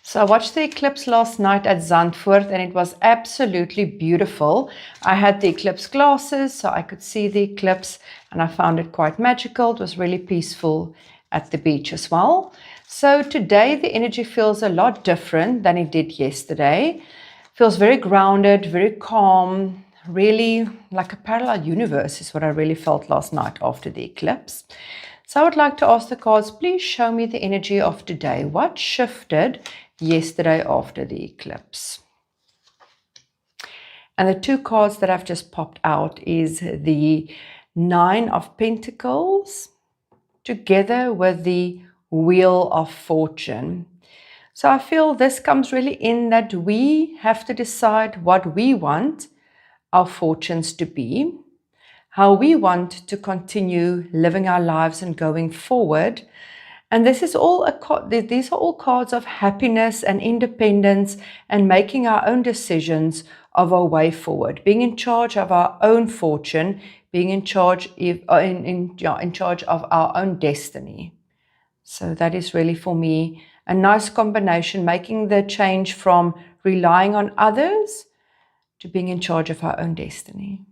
So I watched the eclipse last night at Zandvoort and it was absolutely beautiful. I had the eclipse glasses so I could see the eclipse and I found it quite magical. It was really peaceful at the beach as well. So today the energy feels a lot different than it did yesterday. Feels very grounded, very calm, really like a parallel universe is what I really felt last night after the eclipse. So I would like to ask the cards, please show me the energy of today. What shifted yesterday after the eclipse? And the two cards that have just popped out is the Nine of Pentacles together with the Wheel of Fortune. So I feel this comes really in that we have to decide what we want our fortunes to be, how we want to continue living our lives and going forward. And this is all these are all cards of happiness and independence and making our own decisions of our way forward, being in charge of our own fortune, being in charge in charge of our own destiny. So that is really for me a nice combination, making the change from relying on others to being in charge of our own destiny.